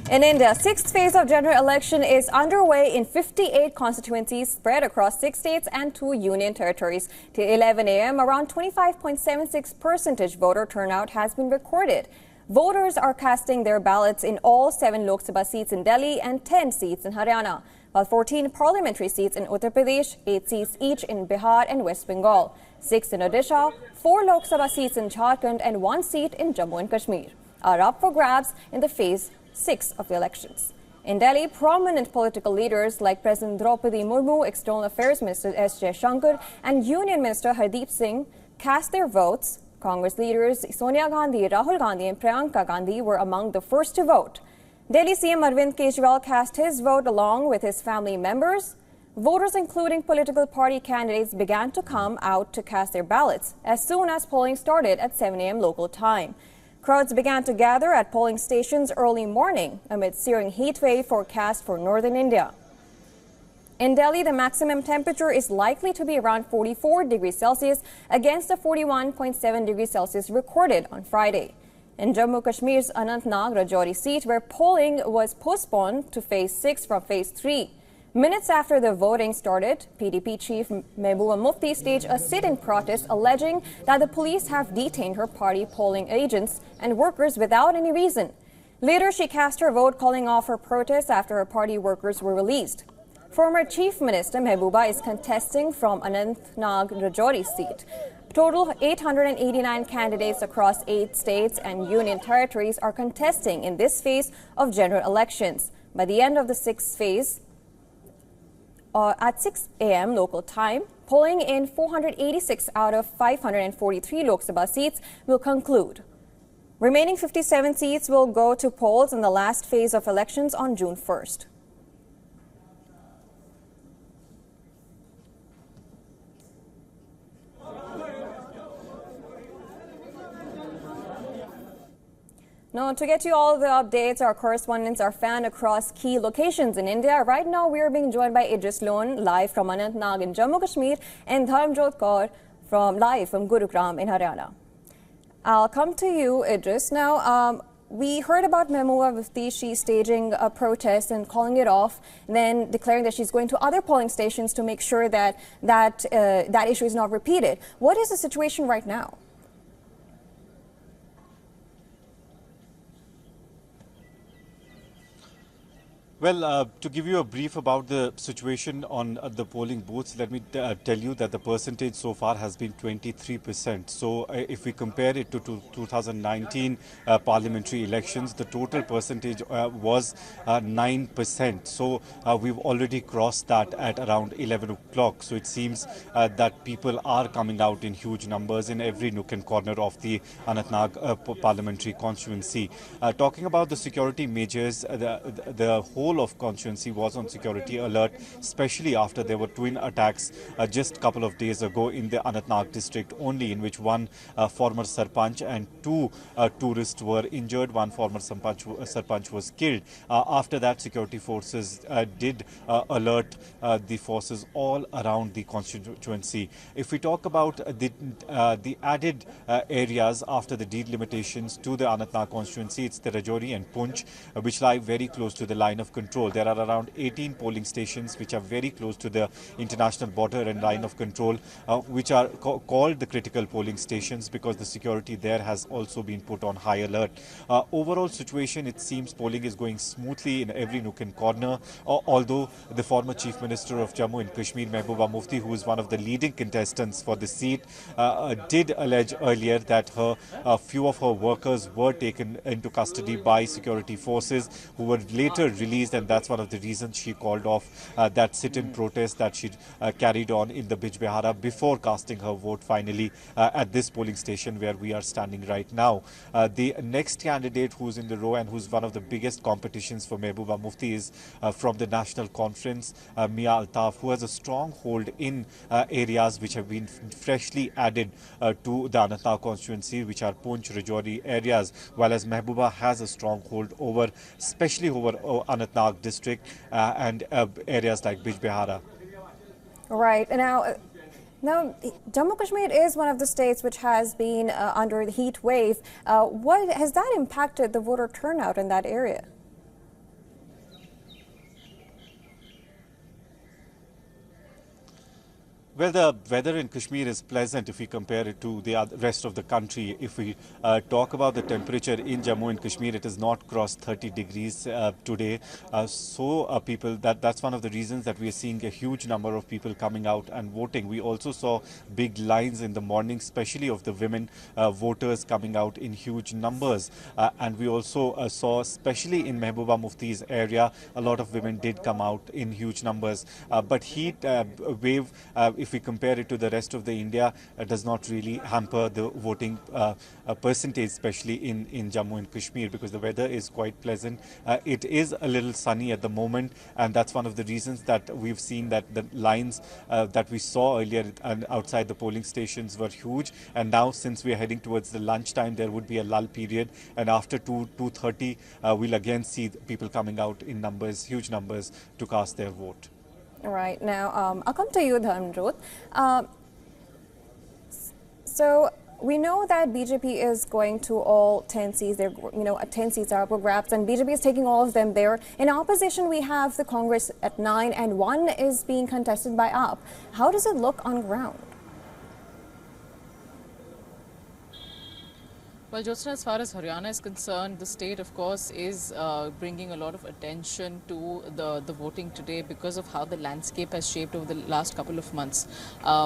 In India, sixth phase of general election is underway in 58 constituencies spread across 6 states and 2 union territories. Till 11 a.m., around 25.76% voter turnout has been recorded. Voters are casting their ballots in all 7 Lok Sabha seats in Delhi and 10 seats in Haryana, while 14 parliamentary seats in Uttar Pradesh, 8 seats each in Bihar and West Bengal, 6 in Odisha, 4 Lok Sabha seats in Jharkhand and 1 seat in Jammu and Kashmir are up for grabs in the phase 6 of the elections. In Delhi, prominent political leaders like President Draupadi Murmu, External Affairs Minister S. Jaishankar and Union Minister Hardeep Singh cast their votes. Congress leaders Sonia Gandhi, Rahul Gandhi and Priyanka Gandhi were among the first to vote. Delhi CM Arvind Kejriwal cast his vote along with his family members. Voters, including political party candidates, began to come out to cast their ballots as soon as polling started at 7 a.m. local time. Crowds began to gather at polling stations early morning amid searing heat wave forecast for northern India. In Delhi, the maximum temperature is likely to be around 44 degrees Celsius against the 41.7 degrees Celsius recorded on Friday. In Jammu Kashmir's Anantnag Rajouri seat, where polling was postponed to phase 6 from phase 3. Minutes after the voting started, PDP chief Mehbooba Mufti staged a sit-in protest alleging that the police have detained her party polling agents and workers without any reason. Later, she cast her vote calling off her protest after her party workers were released. Former Chief Minister Mehbooba is contesting from Anantnag Rajouri seat. Total 889 candidates across 8 states and union territories are contesting in this phase of general elections. By the end of the 6th phase, at 6 a.m. local time, polling in 486 out of 543 Lok Sabha seats will conclude. Remaining 57 seats will go to polls in the last phase of elections on June 1st. Now, to get you all the updates, our correspondents are found across key locations in India. Right now, we are being joined by Idris Lone, live from Anantnag in Jammu Kashmir, and Dharmjot Kaur live from Gurugram in Haryana. I'll come to you, Idris. Now, we heard about Mehbooba Mufti. She's staging a protest and calling it off, then declaring that she's going to other polling stations to make sure that that issue is not repeated. What is the situation right now? Well, to give you a brief about the situation on the polling booths, let me tell you that the percentage so far has been 23%. So if we compare it to 2019 parliamentary elections, the total percentage was 9%. So we've already crossed that at around 11 o'clock. So it seems that people are coming out in huge numbers in every nook and corner of the Anantnag parliamentary constituency. Talking about the security measures, the whole of constituency was on security alert, especially after there were twin attacks just a couple of days ago in the Anantnag district only, in which one former Sarpanch and 2 tourists were injured. One former Sarpanch was killed. After that, security forces did alert the forces all around the constituency. If we talk about the added areas after the delimitations to the Anantnag constituency, it's the Rajouri and Poonch, which lie very close to the line of control. There are around 18 polling stations which are very close to the international border and line of control, which are called the critical polling stations because the security there has also been put on high alert. Overall situation, it seems polling is going smoothly in every nook and corner, although the former Chief Minister of Jammu and Kashmir, Mehbooba Mufti, who is one of the leading contestants for the seat, did allege earlier that a few of her workers were taken into custody by security forces who were later released, and that's one of the reasons she called off that sit-in protest that she carried on in the Bijbehara before casting her vote finally at this polling station where we are standing right now. The next candidate who's in the row and who's one of the biggest competitions for Mehbooba Mufti is from the National Conference, Mia Altaf, who has a strong hold in areas which have been freshly added to the Anantnag constituency, which are Poonch, Rajouri areas, while as Mehbooba has a strong hold over, especially over Anantnag district and areas like Bijbehara. Right. Now, Jammu Kashmir is one of the states which has been under the heat wave. What has that impacted the voter turnout in that area? Well, the weather in Kashmir is pleasant if we compare it to the rest of the country. If we talk about the temperature in Jammu and Kashmir, it has not crossed 30 degrees today. That's one of the reasons that we are seeing a huge number of people coming out and voting. We also saw big lines in the morning, especially of the women voters coming out in huge numbers. And we also saw, especially in Mehbooba Mufti's area, a lot of women did come out in huge numbers. But heat wave, if we compare it to the rest of the India, does not really hamper the voting percentage, especially in Jammu and Kashmir, because the weather is quite pleasant. It is a little sunny at the moment, and that's one of the reasons that we've seen that the lines that we saw earlier and outside the polling stations were huge. And now, since we are heading towards the lunchtime, there would be a lull period, and after 2:30, we'll again see people coming out in numbers, huge numbers, to cast their vote. Right. Now, I'll come to you, Dharmjot. So we know that BJP is going to all 10 seats. 10 seats are up for grabs, and BJP is taking all of them there. In opposition, we have the Congress at 9, and 1 is being contested by AAP. How does it look on ground? Well, Jyotsna, as far as Haryana is concerned, the state, of course, is bringing a lot of attention to the voting today because of how the landscape has shaped over the last couple of months.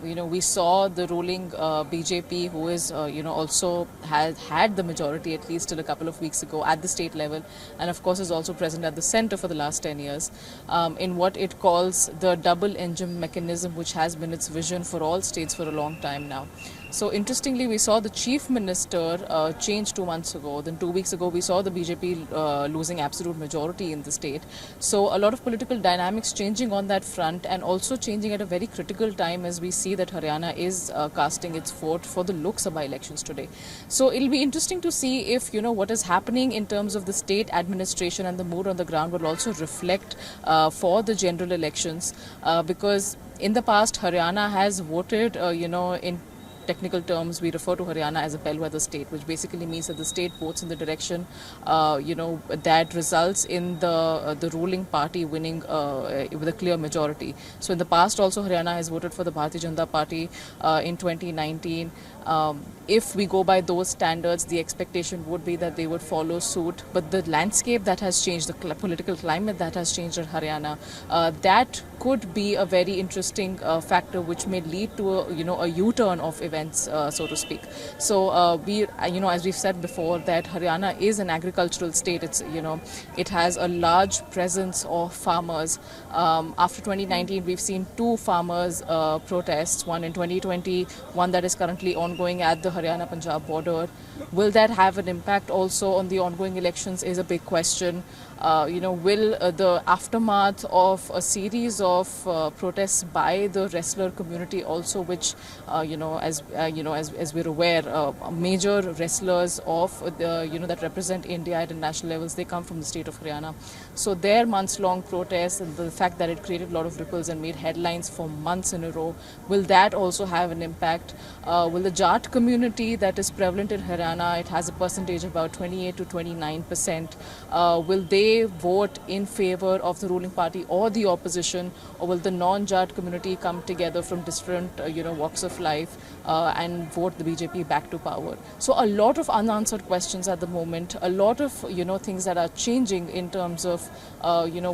We saw the ruling BJP, who is, also has had the majority at least till a couple of weeks ago at the state level, and of course is also present at the centre for the last 10 years, in what it calls the double engine mechanism, which has been its vision for all states for a long time now. So interestingly, we saw the chief minister change 2 months ago. Then 2 weeks ago, we saw the BJP losing absolute majority in the state. So a lot of political dynamics changing on that front, and also changing at a very critical time as we see that Haryana is casting its vote for the Lok Sabha elections today. So it'll be interesting to see if, what is happening in terms of the state administration and the mood on the ground will also reflect for the general elections, because in the past, Haryana has voted, in technical terms, we refer to Haryana as a bellwether state, which basically means that the state votes in the direction, that results in the ruling party winning with a clear majority. So in the past also, Haryana has voted for the Bharatiya Janata Party in 2019. If we go by those standards, the expectation would be that they would follow suit. But the landscape that has changed, the political climate that has changed in Haryana, that could be a very interesting factor which may lead to a U-turn of events, so to speak. So as we've said before, that Haryana is an agricultural state. It's it has a large presence of farmers. After 2019, we've seen 2 farmers protests, one in 2020, one that is currently ongoing at the Haryana-Punjab border. Will that have an impact also on the ongoing elections is a big question. Will the aftermath of a series of protests by the wrestler community also, which, as we're aware, major wrestlers of that represent India at international levels, they come from the state of Haryana. So their months-long protests and the fact that it created a lot of ripples and made headlines for months in a row, will that also have an impact? Will the Jat community that is prevalent in Haryana, it has a percentage of about 28 to 29%, will they vote in favor of the ruling party or the opposition, or will the non-Jat community come together from different walks of life and vote the BJP back to power? So a lot of unanswered questions at the moment, a lot of things that are changing in terms of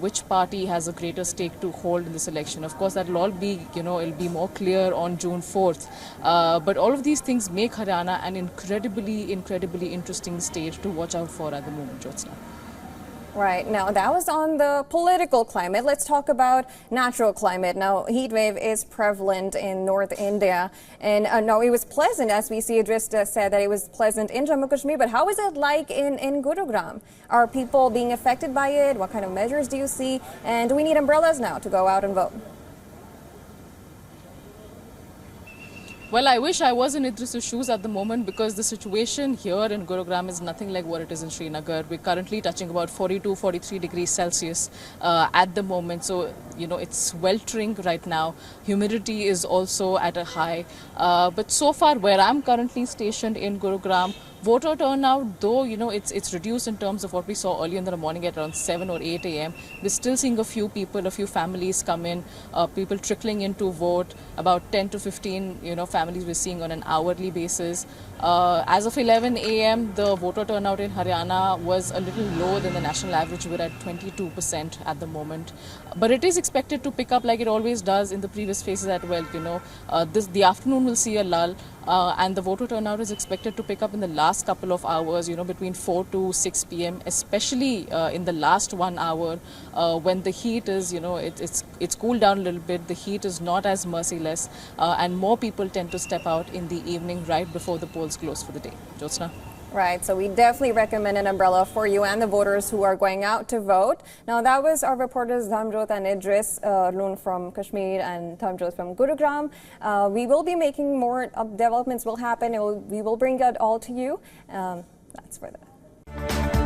which party has a greater stake to hold in this election. Of course, that will all be it'll be more clear on June 4th. But all of these things make Haryana an incredibly interesting state to watch out for at the moment, Jyotsna. Right. Now, that was on the political climate. Let's talk about natural climate. Now, heat wave is prevalent in North India. And no, it was pleasant, as we see Idris said, that it was pleasant in Jammu and Kashmir. But how is it like in Gurugram? Are people being affected by it? What kind of measures do you see? And do we need umbrellas now to go out and vote? Well, I wish I was in Idris' shoes at the moment, because the situation here in Gurugram is nothing like what it is in Srinagar. We're currently touching about 42, 43 degrees Celsius at the moment. So it's sweltering right now. Humidity is also at a high. But so far, where I'm currently stationed in Gurugram, voter turnout, though, it's reduced in terms of what we saw early in the morning at around 7 or 8 a.m. We're still seeing a few people, a few families come in, people trickling in to vote. About 10 to 15, families we're seeing on an hourly basis. As of 11 a.m., the voter turnout in Haryana was a little lower than the national average. We're at 22% at the moment. But it is expected to pick up like it always does in the previous phases as well. The afternoon will see a lull. And the voter turnout is expected to pick up in the last couple of hours, between 4 to 6 p.m., especially in the last 1 hour when the heat is, it's cooled down a little bit. The heat is not as merciless and more people tend to step out in the evening right before the polls close for the day. Jyotsna? Right, so we definitely recommend an umbrella for you and the voters who are going out to vote. Now, that was our reporters Dhamjot and Idris, Loon from Kashmir and Dhamjot from Gurugram. We will be making more developments will happen. We will bring it all to you. That's for that.